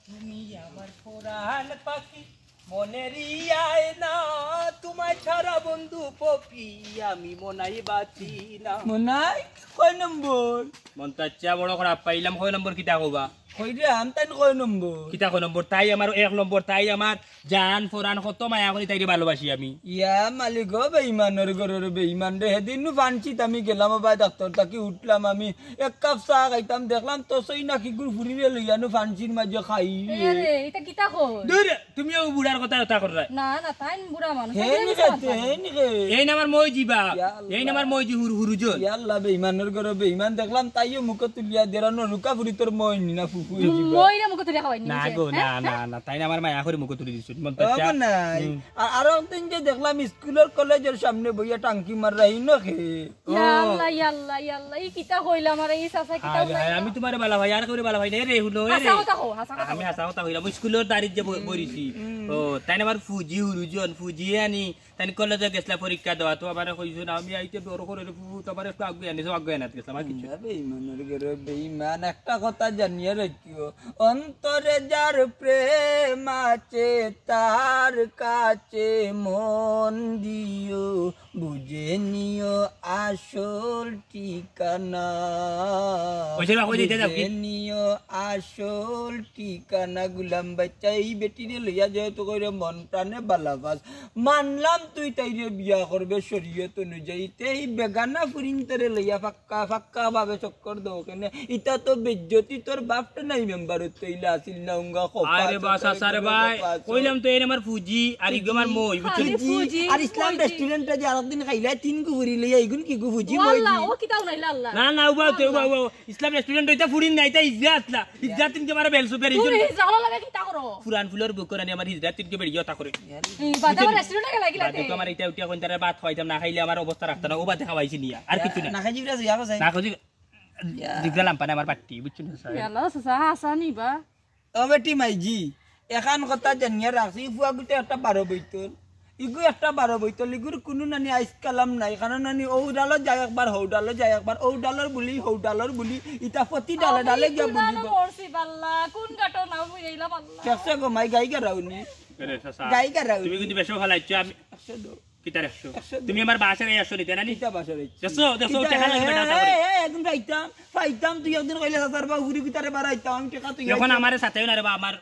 তুমি আমার কোরআন পাখি মনেরই আয়না তোমায় ছাড়া বন্ধু পপি আমি মনাই বাঁচি না মনাই কয় নম্বর মন্তাচ্চা বড় খারাপ পাইলাম কয় নম্বর কিতা কবা কইরে আমতান কয় নম্বর কিতা কয় নম্বর তাই আমার 1 নম্বর তাই আমার জান ফোরান কত মায়া করি তাইরে ভালোবাসি আমি ইয়া মালিক গো বেঈমানের ঘরের বেঈমান রে হেদিন ফানচিত আমি গেলাম বাবা ডাক্তার তাকে উঠলাম আমি এক কাপ চা খাইতাম দেখলাম তো সই নাকি গুড় ফুরিরে লইয়ানো ফানচির মাঝে খাই রে এটা কিতা কই দূর তুমিও বুড়ার কথা কথা কররা না না তাই বুড়া মানুষ হে নি রে এই নামার মই জিবা এই নামার মই জি হুরুজন ইয়া আল্লাহ বেঈমানের ঘরে বেঈমান দেখলাম তাইও মুখ তুলিয়া দেরানো রুকা ফুরি তোর মই নি না ফুফু মইরা মুখ তুলিয়া খাওয়াই না গো না না না তাই আমার মায়া করে মুখ তুলি দিছ মন্তাচ্চা নাই আর একদিন যে দেখলাম স্কুলের কলেজের সামনে বইয়া টাঙ্কি মার রাই না খে ইয়াল্লাহ ইয়াল্লাহ ইয়াল্লাহ এই কিতা কইলা আমারে এই চাচা কিতা আমি তোমারে বালা ভাই আর করে বালা ভাই রে হুলো রে হাসা কথা কও হাসা কথা আমি হাসা কথা হইলাম স্কুলের দাঁড়িয়ে যে বরিছি ও তাই আমার ফুজি হুরুজন ফুজি আনি তাই কলেজে গেছলা পরীক্ষা দেওয়া তো আমার কইছো না আমি আইতে বড় করে ফুফু তোমার একটু আগে আনিছো আগে আনাত গেছলাম আর কিছু বেঈমানের ঘরে বেঈমান একটা কথা জানিয়ে রাখিও অন্তরে যার প্রেম আছে তার কাছে মন দিও বুঝে নিও আসল ঠিকানা বুঝে নিও আসল ঠিকানা গুলাম বাচ্চা এই বেটিরে লইয়া যেহেতু করে মন প্রাণে বালাবাস মানলাম তুই তাইরে বিয়া করবে শরীয়ত অনুযায়ী এই বেগানা ফুরিনতরে লইয়া ফাক্কা ফাক্কা ভাবে চক্কর দাও কেন ইটা তো বেজ্জতি তোর বাপটা নাই মেম্বার তৈলা আসিল না উঙ্গা খোপা আরে বাস আরে ভাই কইলাম তো এর আমার ফুজি আর ইগমার মই ফুজি আর ইসলাম রেস্টুরেন্টে যে আরেকদিন খাইলা তিন কু ফুরি লইয়া ইগুন কি কু ফুজি মই আল্লাহ ও কিতাও নাইলা আল্লাহ না না উবা তো উবা ইসলাম রেস্টুরেন্ট হইতা ফুরিন নাই তা ইজ্জত না ইজ্জত তিনকে মারা বেলসু পেরি তুমি জালা লাগা কিতা করো পুরান ফুলের বুক করে আমার ইজ্জত তিনকে বেরি ইয়া তা করে এই বাদা রেস্টুরেন্টে গেলা গিলা দেখো আমার এটা উঠিয়া কোন তারে ভাত খাইতাম না খাইলে আমার অবস্থা রাখতা না ওবা দেখাইছি নিয়া আর কিছু না না খাই জিবরা ইয়া কই না কই দিগলাম পানা আমার পাটি বুঝছেন স্যার ইয়াল্লাহ চাচা হাসা নিবা ও বেটি মাইজি এখান কথা জানিয়ে রাখছি ফুয়া গুতে একটা 12 বইতল ইগু একটা 12 বইতল ইগুর কোনো নানি আইস কালাম নাই কারণ নানি ও ডালত যায় একবার হৌ ডালত যায় একবার ও ডালর বুলি হৌ ডালর বুলি ইটা প্রতি ডালে ডালে গিয়া বুঝিব মরছি বাল্লা কোন গাটো নাও বুঝাইলা বাল্লা কেসে গো মাই গাইগা রাউনি আরে চাচা গাইগা রাউনি তুমি কিন্তু বেশি খালাইছো আমি 100 কিতা রাখছো তুমি আমার বাসায় আসো নিতে না নি কিতা বাসরে দেখো দেখো টাকা লাগবে না তা করে একদিন ফাইতাম তুই একদিন কইলে সাসার বা ঘুরি ভিতরে বাড়াইতাম আমি টাকা তুই এখন আমার সাথে না রে বা আমার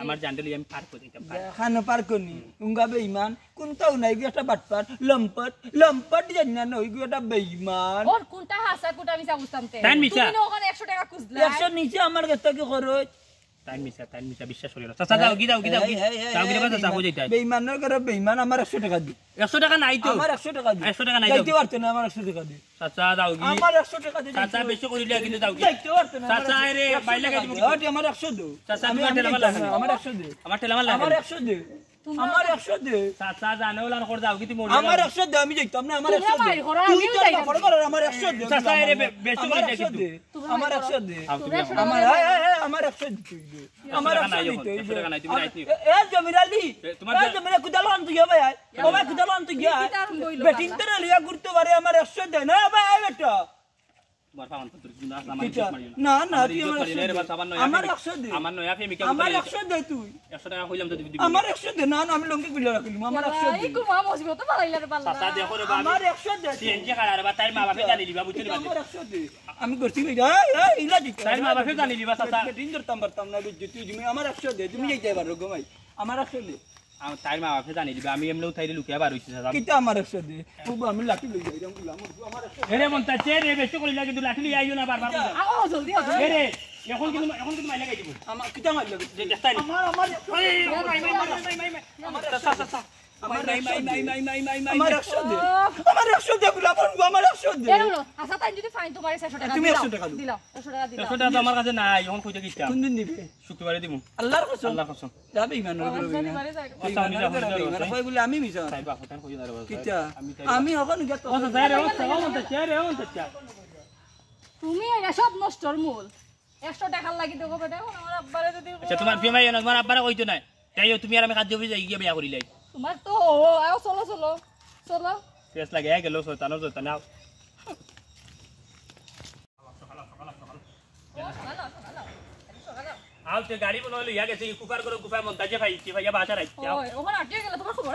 আমার জানতে আমি পার করে দিতাম খানো পার কনি উঙ্গা বেঈমান কোনটাও নাই একটা বাটপার লম্পট জানি না ওই একটা বেঈমান ওর কোনটা হাসা কোনটা মিছা বুঝতাম তে তাই মিছা তুমি ওখানে 100 টাকা খুঁজলা 100 নিচে আমার কাছে কি খরচ তাই মিছা বিশ্বাস করিও চাচা দাও গি দাও চাচা গিরা চাচা হয়ে যাইতাই বেঈমানের করে বেঈমান আমার 100 টাকা দি 100 টাকা নাই তো আমার 100 টাকা দি 100 টাকা নাই যাইতে পারতো না আমার 100 টাকা দি চাচা দাও গি আমার 100 টাকা দি চাচা বেশি করিলে কিন্তু দাও গি যাইতে পারতো না চাচা রে বাইলা গাই দিব ওটি আমার 100 দাও চাচা তুমি ঠেলা মারলা আমার 100 দে আমার ঠেলা মারলা আমার 100 দে আমার 100 দে চাচা জানো লান করে দাও গি তুমি আমার 100 দে আমি যাইতাম না আমার 100 দে তুই তো ফড় কর আমার 100 দে চাচা রে বেশি করিলে কিন্তু আমার 100 দে আমার আমার 100 দে আমার 100 টাকা নাই তুমি রাইতি এ জমিরালি তোমার জমিরা কুদালন তুই ভাই ও ভাই কুদালন তুই গিয়া বেটিং তো লিয়া গুরতে পারে আমার 100 দে না ভাই বেটা তোমার ফামান তো তুমি আমার না না তুই আমার 100 দে আমার নয়া ফেমিকা আমার 100 দে তুই 100 টাকা কইলাম তো দিবি আমার 100 দে না আমি লঙ্কি কইলা রাখলিম আমার 100 দে এই কো মা মসিবত তো বাড়াইলা রে বাল্লা চাচা দেখো রে বাবা আমার 100 দে সিএনজি খাড়া বা তাই মা বাপে জানি দিবা বুঝলি বাবা আমার 100 দে আমি করছি ইলা দিত তাই মা বাপে জানি দিবা চাচা বেটিং করতাম পারতাম না তুই তুমি আমার 100 দে তুমি যাইতে পারো গো ভাই আমার 100 দে তাই মা বাপে জানি দিবা আমি এমনি উঠাইলে লুকিয়া বার হইছি চাচা কিটা আমার 100 দে বাবু আমি লাঠি লই যাইরাম বললাম আমার 100 এরে মনটা চেরে বেশি করিলা কিন্তু লাঠি লই আইও না বারবার আও জলদি আও এরে এখন কিন্তু মাইলা গাই দিব আমার কিটা মারলো দেখতাই আমার আমার আমার 100 দে আমার 100 দে গুলা বন্ধু আমার 100 দে এরো আচ্ছা তাই যদি ফাইন তোমার 100 টাকা তুমি 100 টাকা দিলাও 100 টাকা দিলাও 100 টাকা তো আমার কাছে নাই এখন কইতে গিয়া কোন দিন দিবে শুক্রবারে দিমু আল্লাহর কসম আল্লাহ কসম যাবে ইমান কই বলে আমি মিছা তাই বা কথা কই দাঁড়াবো কিটা আমি এখন গেত ও স্যার রে ও মনটা চেরে ও মনটা তুমি এটা সব নষ্টর মূল 100 টাকা লাগি দেবো বেটা আমার আব্বারে যদি আচ্ছা তোমার ফিমাই না তোমার আব্বারে কইতো না তাই তুমি আর আমি কাজ জবি যাই গিয়া বিয়া করিলাই তোমার তো আও চলো চলো চলো ফেস লাগে গেল শয়তানো আউতে গাড়ি বলে লইয়া গেছে কুফার করে কুফার মন্তাজে ভাইছি ভাইয়া বাসা রাখছি ওই ওখানে আটিয়ে গেলে তোমার খুব